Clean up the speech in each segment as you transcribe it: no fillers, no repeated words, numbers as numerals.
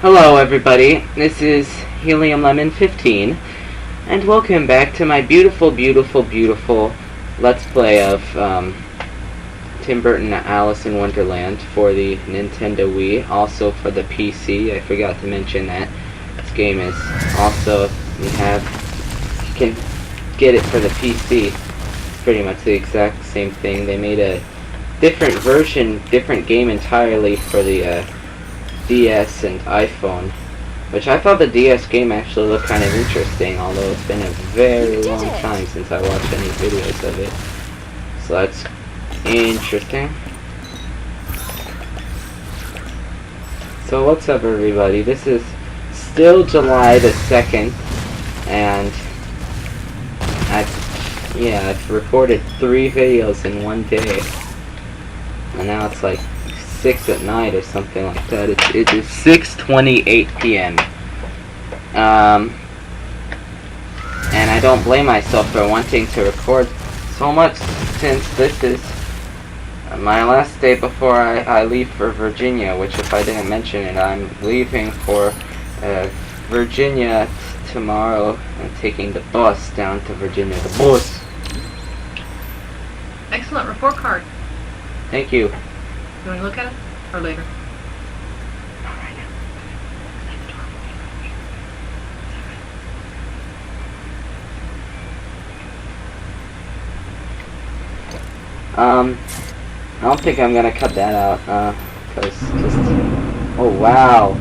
Hello everybody, this is Helium Lemon 15, and welcome back to my beautiful Let's Play of Tim Burton Alice in Wonderland for the Nintendo Wii, also for the PC. I forgot to mention that this game is also, you can get it for the PC. It's pretty much the exact same thing. They made a different version, different game entirely for the DS and iPhone, which I thought the DS game actually looked kind of interesting, although it's been a very long time since I watched any videos of it. So that's interesting. So what's up everybody, this is still July the 2nd, and I've recorded 3 videos in one day, and now it's like 6 at night or something like that. It is 6:28 p.m. And I don't blame myself for wanting to record so much, since this is my last day before I leave for Virginia, which, if I didn't mention it, I'm leaving for Virginia tomorrow and taking the bus down to Virginia. The bus! Excellent report card. Thank you. You want to look at it? Or later? Not right now. I don't think I'm gonna cut that out, cause just... Oh, wow.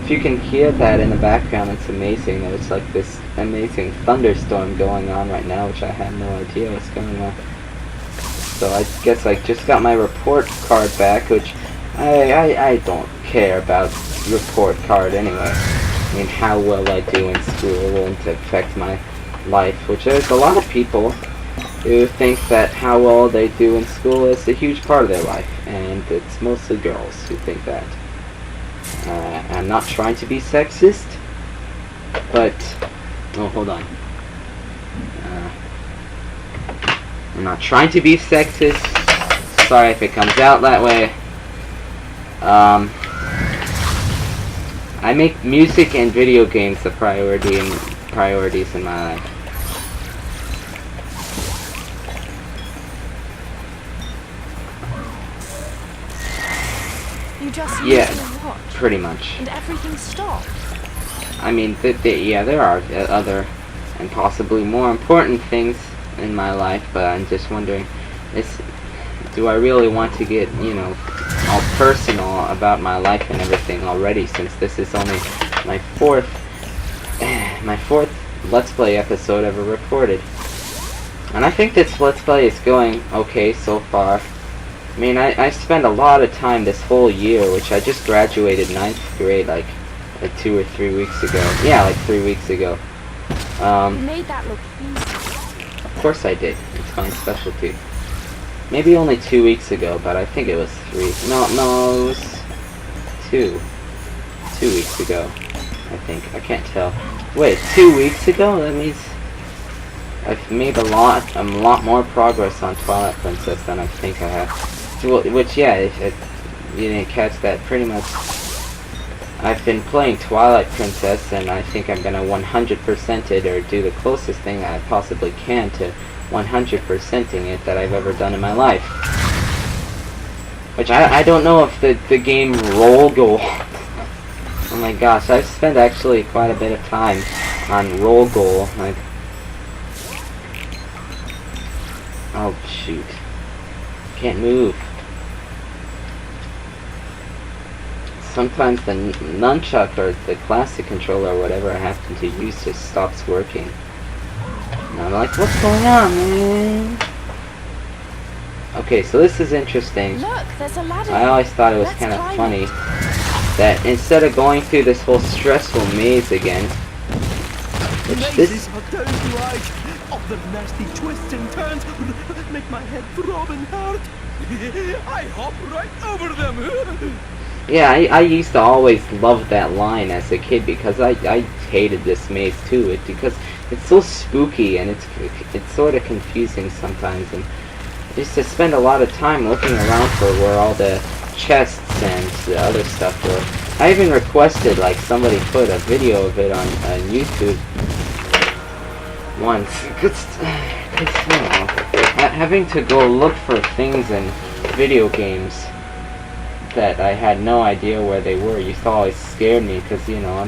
If you can hear that in the background, it's amazing. There's like this amazing thunderstorm going on right now, which I had no idea was going on. So I guess I just got my report card back, which I don't care about report card anyway. I mean, how well I do in school won't affect my life, which there's a lot of people who think that how well they do in school is a huge part of their life, and it's mostly girls who think that. I'm not trying to be sexist, but... Oh, hold on. I'm not trying to be sexist. Sorry if it comes out that way. I make music and video games the priorities in my life. You just yeah, pretty much. And everything stopped. I mean, yeah, there are other and possibly more important things in my life, but I'm just wondering, do I really want to get, all personal about my life and everything already, since this is only my fourth Let's Play episode ever recorded. And I think this Let's Play is going okay so far. I mean, I spent a lot of time this whole year, which I just graduated 9th grade like 2 or 3 weeks ago. Yeah, like 3 weeks ago. You made that look easy. Of course I did. It's my specialty. Maybe only 2 weeks ago, but I think it was 3. No, it was 2. 2 weeks ago, I think. I can't tell. Wait, 2 weeks ago? That means I've made a lot more progress on Twilight Princess than I think I have. Which, yeah, if you didn't catch that, pretty much I've been playing Twilight Princess, and I think I'm gonna 100% it, or do the closest thing I possibly can to 100%ing it that I've ever done in my life. Which I don't know if the game roll goal. Oh my gosh, I've spent actually quite a bit of time on roll goal. Like, oh shoot, can't move. Sometimes the nunchuck or the classic controller or whatever I happen to use just stops working. And I'm like, what's going on, man? Okay, so this is interesting. Look, there's a ladder. I always thought it was kind of funny that instead of going through this whole stressful maze again, which this... The nasty twists and turns make my head throb and hurt. I hop right over them. Yeah, I used to always love that line as a kid, because I hated this maze too, because it's so spooky and it's sort of confusing sometimes, and I used to spend a lot of time looking around for where all the chests and the other stuff were. I even requested, like, somebody put a video of it on YouTube once. Cause, you know, having to go look for things in video games that I had no idea where they were used to always scare me, because, you know,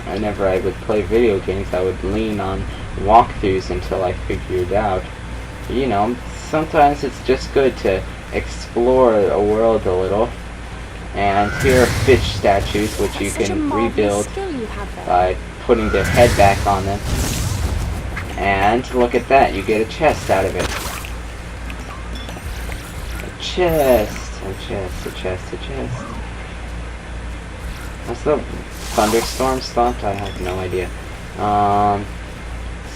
whenever I would play video games, I would lean on walkthroughs until I figured out. You know, sometimes it's just good to explore a world a little. And here are fish statues, which you can rebuild by putting their head back on them. And look at that, you get a chest out of it. A chest, a chest, a chest, a chest. What's the thunderstorm stopped? I have no idea.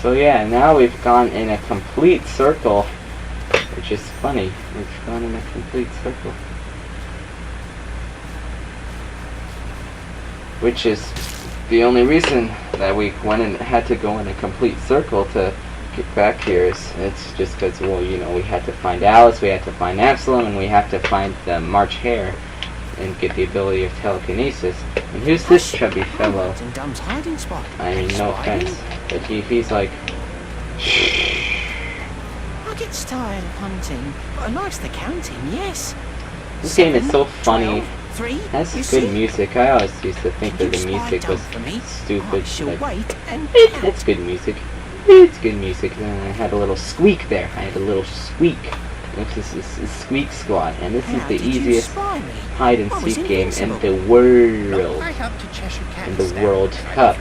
So yeah, now we've gone in a complete circle, which is funny. We've gone in a complete circle. Which is the only reason that we went and had to go in a complete circle to get back here. It's just because, well, you know, we had to find Alice, we had to find Absalom, and we have to find the March Hare and get the ability of telekinesis. And who's this chubby fellow? I mean, no offense, but he's like, I get tired of hunting, but I likes the counting, yes. This game is so funny. 3, Has good music. I always used to think that the music was stupid, but it's good music. It's good music. And I had a little squeak there. I had a little squeak. This is Squeak Squad, and this is the easiest hide and seek game in the world. In the World Cup.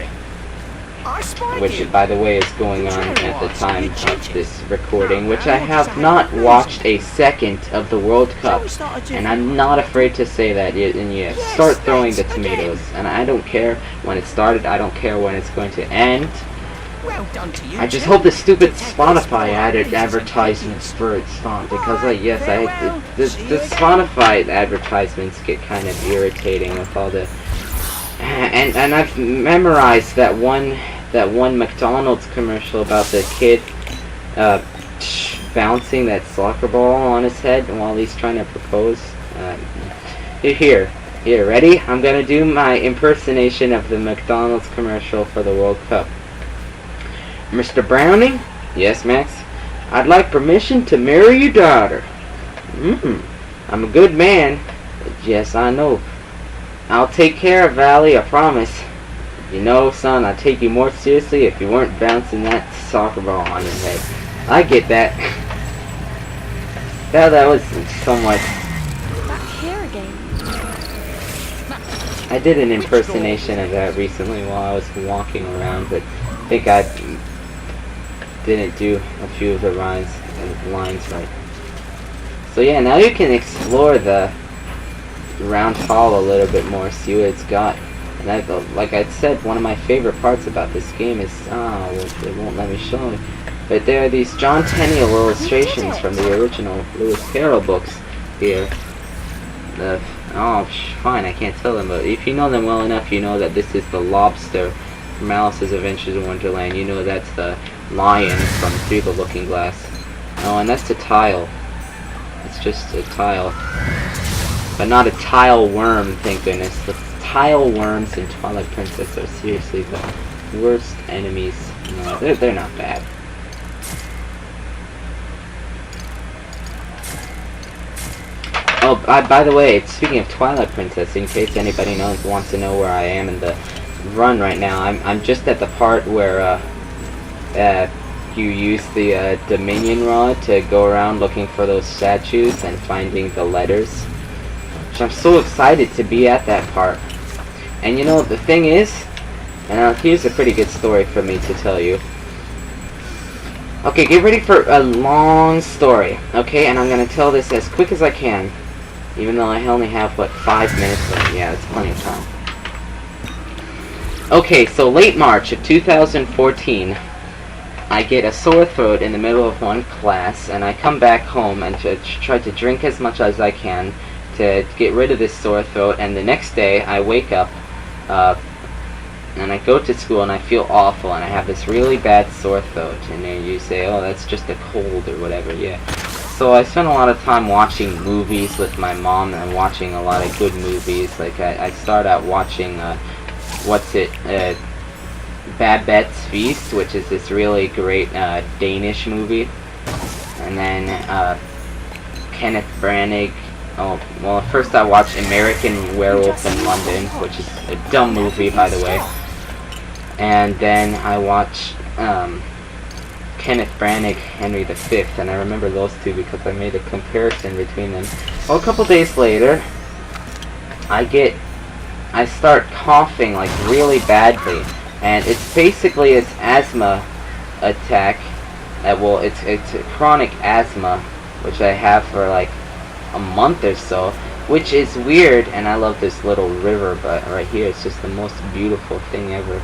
Which, by the way, is going on at the time of this recording, which I have not watched a second of the World Cup, and I'm not afraid to say that. And yeah, start throwing the tomatoes, and I don't care when it started, I don't care when it's going to end. I just hope the stupid Spotify added advertisements for it stop, because, like, yes, the Spotify advertisements get kind of irritating with all the... And I've memorized that one McDonald's commercial about the kid bouncing that soccer ball on his head while he's trying to propose. Here, ready? I'm gonna do my impersonation of the McDonald's commercial for the World Cup. Mr. Browning? Yes, Max? I'd like permission to marry your daughter. I'm a good man. Yes, I know. I'll take care of Valley, I promise. You know, son, I'd take you more seriously if you weren't bouncing that soccer ball on your head. I get that. That was somewhat... Back here again. I did an impersonation of that recently while I was walking around, but I think I didn't do a few of the lines right. So yeah, now you can explore the round hall a little bit more, see what it's got. And like I said, one of my favorite parts about this game is, it won't let me show it, but there are these John Tenniel illustrations from the original Lewis Carroll books here. Fine, I can't tell them, but if you know them well enough, you know that this is the lobster from Alice's Adventures in Wonderland. You know that's the lion from Through the Looking Glass. Oh, and that's the tile. It's just a tile. But not a tile worm, thank goodness. The tile worms in Twilight Princess are seriously the worst enemies. No, they're not bad. Oh, by the way, speaking of Twilight Princess, in case anybody wants to know where I am in the run right now, I'm just at the part where you use the Dominion Rod to go around looking for those statues and finding the letters. Which I'm so excited to be at that part. And you know, the thing is, and here's a pretty good story for me to tell you. Okay, get ready for a long story, okay? And I'm gonna tell this as quick as I can. Even though I only have, what, 5 minutes left. Yeah, that's plenty of time. Okay, so late March of 2014, I get a sore throat in the middle of one class, and I come back home and try to drink as much as I can to get rid of this sore throat, and the next day I wake up and I go to school and I feel awful and I have this really bad sore throat, and then you say, oh, that's just a cold or whatever. Yeah, So I spent a lot of time watching movies with my mom and watching a lot of good movies. Like I started out watching Babette's Feast, which is this really great Danish movie, and then Kenneth Branagh. Oh, well, first I watched American Werewolf in London, which is a dumb movie, by the way. And then I watched Kenneth Branagh, Henry V, and I remember those two because I made a comparison between them. Well, a couple days later, I start coughing like really badly, and it's basically it's asthma attack. Well, it's chronic asthma, which I have for like a month or so, which is weird. And I love this little river, but right here it's just the most beautiful thing ever.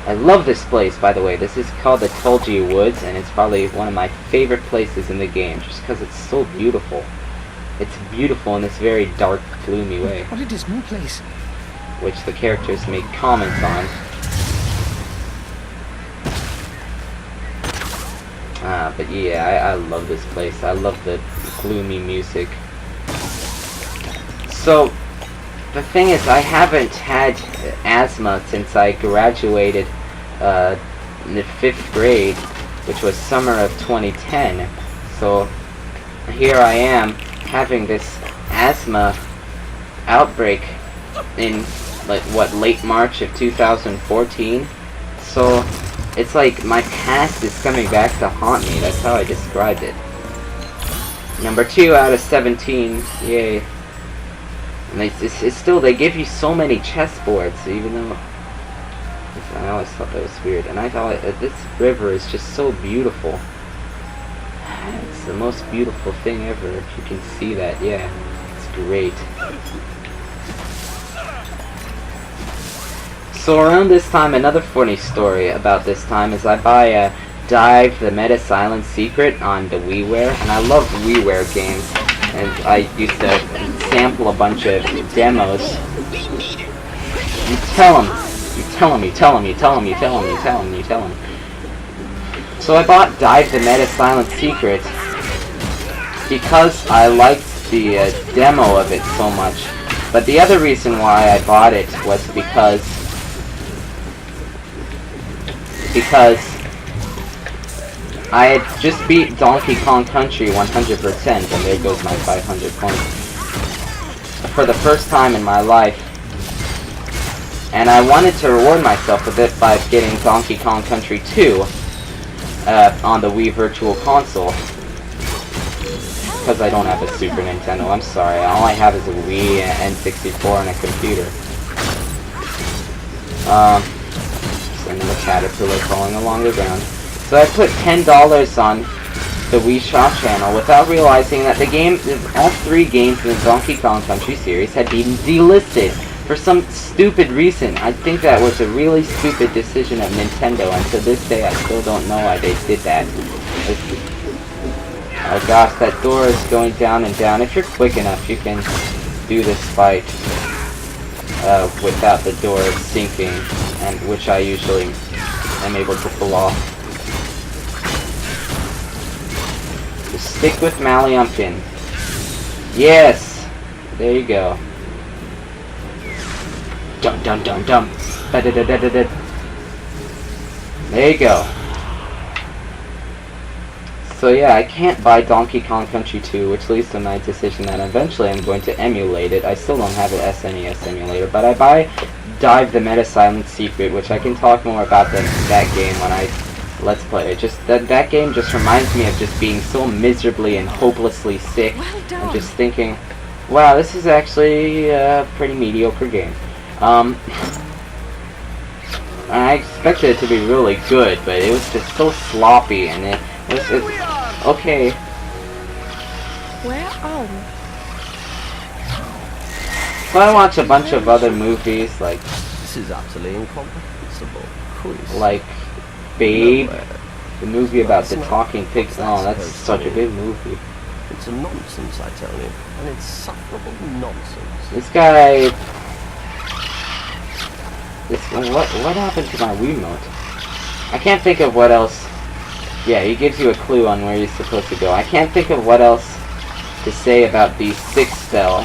I love this place, by the way. This is called the Tulgey Woods, and it's probably one of my favorite places in the game, just because it's so beautiful. It's beautiful in this very dark, gloomy way, What a dismal place. which the characters make comments on. But yeah, I love this place. I love the gloomy music. So, the thing is, I haven't had asthma since I graduated in the 5th grade, which was summer of 2010. So, here I am having this asthma outbreak in, like, what, late March of 2014? So, it's like my past is coming back to haunt me. That's how I described it. Number 2 out of 17. Yay. And it's still, they give you so many chessboards, even though I always thought that was weird. And I thought this river is just so beautiful. It's the most beautiful thing ever, if you can see that. Yeah, it's great. So around this time, another funny story about this time is I buy Dive the Meta Silent Secret on the WiiWare, and I love WiiWare games, and I used to sample a bunch of demos. You tell him. So I bought Dive the Meta Silent Secret because I liked the demo of it so much. But the other reason why I bought it was because I had just beat Donkey Kong Country 100%, and there goes my 500 points, for the first time in my life. And I wanted to reward myself a bit by getting Donkey Kong Country 2 on the Wii Virtual Console. Because I don't have a Super Nintendo, I'm sorry. All I have is a Wii, an N64, and a computer. And the caterpillar crawling along the ground. So I put $10 on the Wii Shop channel without realizing that the game, all 3 games in the Donkey Kong Country series had been delisted for some stupid reason. I think that was a really stupid decision of Nintendo, and to this day I still don't know why they did that. Oh gosh, that door is going down and down. If you're quick enough, you can do this fight without the door sinking, and which I usually am able to pull off. Just stick with Maliumpkin. Yes! There you go. Dum dum dum dum. Da da da da da da. There you go. So yeah, I can't buy Donkey Kong Country 2, which leads to my decision that eventually I'm going to emulate it. I still don't have an SNES emulator, but I buy Dive the Meta Silent Secret, which I can talk more about that game when I Let's Play it. Just that game just reminds me of just being so miserably and hopelessly sick, and just thinking, wow, this is actually a pretty mediocre game. I expected it to be really good, but it was just so sloppy, and it was okay. Where are we? So I watch a bunch of other movies, like This is utterly incomprehensible. like Babe, the movie about the talking pigs. Oh, that's such a good movie. It's a nonsense, I tell you. An insufferable nonsense. This guy... What happened to my Wiimote? I can't think of what else Yeah, he gives you a clue on where you're supposed to go. I can't think of what else to say about the 6th spell.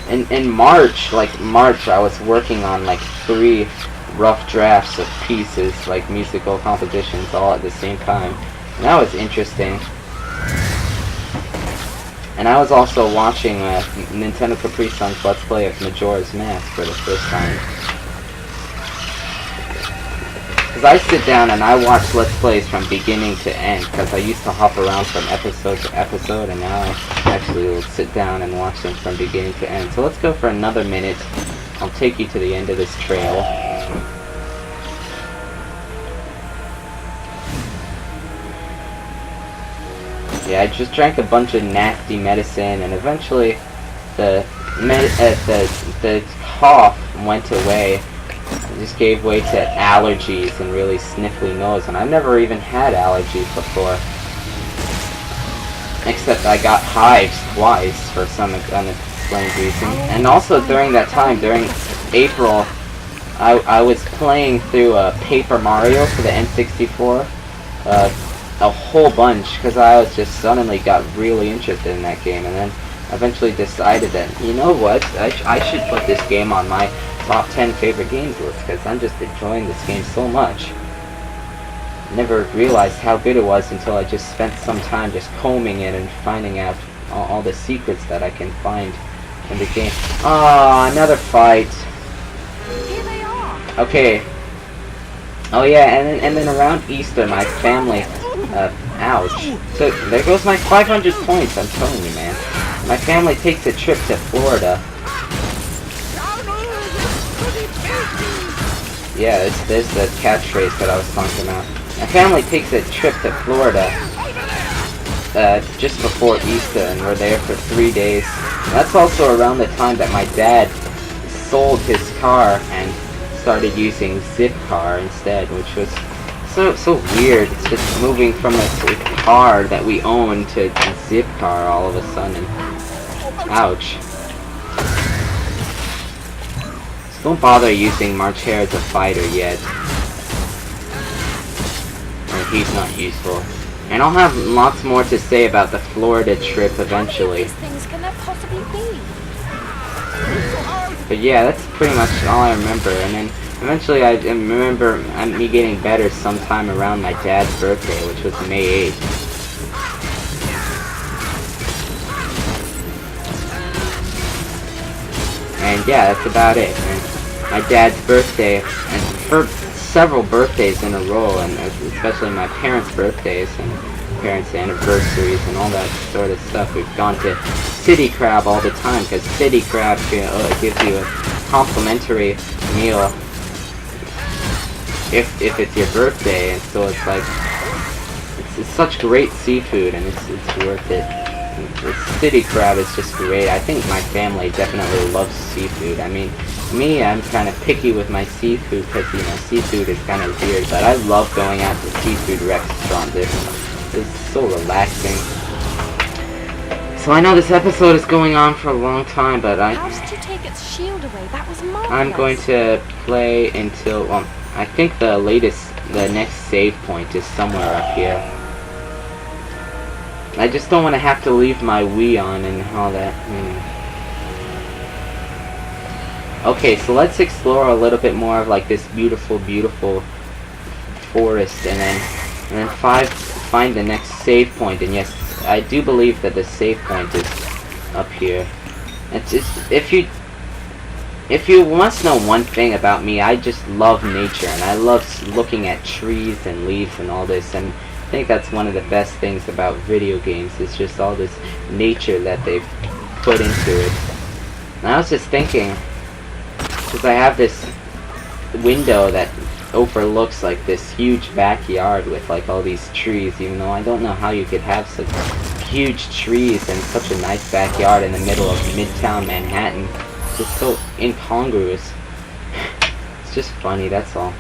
In March, I was working on like 3 rough drafts of pieces, like musical compositions, all at the same time. And that was interesting. And I was also watching Nintendo Capri Sun's Let's Play of Majora's Mask for the first time. Because I sit down and I watch Let's Plays from beginning to end, because I used to hop around from episode to episode, and now I actually will sit down and watch them from beginning to end. So let's go for another minute. I'll take you to the end of this trail. Yeah, I just drank a bunch of nasty medicine, and eventually the cough went away. It just gave way to allergies and really sniffly nose, and I've never even had allergies before. Except I got hives twice for some unexplained reason. And also during that time, during April, I was playing through Paper Mario for the N64. A whole bunch, because I was just suddenly got really interested in that game, and then eventually decided that, you know what, I should put this game on my top 10 favorite games list, because I'm just enjoying this game so much. Never realized how good it was until I just spent some time just combing it and finding out all the secrets that I can find in the game. Ah, another fight. Here they are. Okay. Oh yeah, and then around Easter, my family, ouch. So, there goes my 500 points, I'm telling you, man. My family takes a trip to Florida. Yeah, there's the catchphrase that I was talking about. My family takes a trip to Florida, just before Easter, and we're there for 3 days. And that's also around the time that my dad sold his car and started using Zipcar instead, which was so weird. It's just moving from a car that we own to a Zipcar all of a sudden. Ouch. So don't bother using March Hare as a fighter yet. He's not useful. And I'll have lots more to say about the Florida trip eventually. How many of these things can there possibly be? But yeah, that's pretty much all I remember. And then eventually I remember me getting better sometime around my dad's birthday, which was May 8th. And yeah, that's about it. And my dad's birthday, and for several birthdays in a row, and especially my parents' birthdays and parents' anniversaries and all that sort of stuff. We've gone to City Crab all the time, because City Crab gives you a complimentary meal if it's your birthday, and so it's like it's such great seafood, and it's worth it. The City Crab is just great. I think my family definitely loves seafood. I mean, me, I'm kind of picky with my seafood because, you know, seafood is kind of weird, but I love going out to seafood restaurants. It's so relaxing. So I know this episode is going on for a long time, but How did you take its shield away? That was marvelous. I'm going to play until, well, I think the next save point is somewhere up here. I just don't want to have to leave my Wii on and all that. Okay, so let's explore a little bit more of like this beautiful, beautiful forest, and then find the next save point. And yes, I do believe that the save point is up here. It's just, if you must know one thing about me, I just love nature, and I love looking at trees and leaves and all this, and I think that's one of the best things about video games. It's just all this nature that they've put into it. And I was just thinking, because I have this window that overlooks like this huge backyard with like all these trees, even though I don't know how you could have such huge trees and such a nice backyard in the middle of Midtown Manhattan. It's just so incongruous. It's just funny, that's all.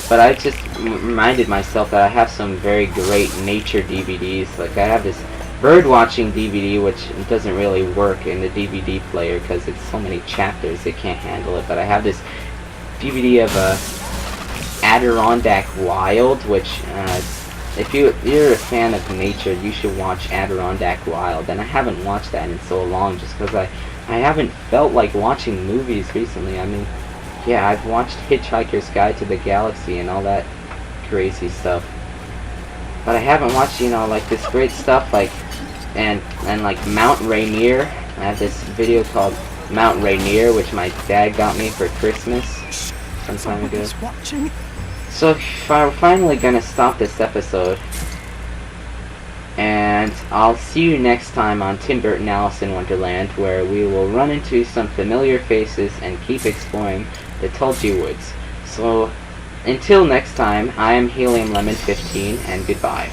But I just reminded myself that I have some very great nature DVDs. Like I have this bird watching DVD, which doesn't really work in the DVD player because it's so many chapters it can't handle it. But I have this DVD of Adirondack Wild, which if you're a fan of nature, you should watch Adirondack Wild. And I haven't watched that in so long, just because I haven't felt like watching movies recently. I mean, yeah, I've watched Hitchhiker's Guide to the Galaxy and all that crazy stuff, but I haven't watched, you know, like this great stuff like and like Mount Rainier. I have this video called Mount Rainier, which my dad got me for Christmas some time ago. Somebody's watching. So I'm finally gonna stop this episode, and I'll see you next time on Tim Burton Alice in Wonderland, where we will run into some familiar faces and keep exploring the Tulgey Woods. So until next time, I am Helium Lemon 15, and goodbye.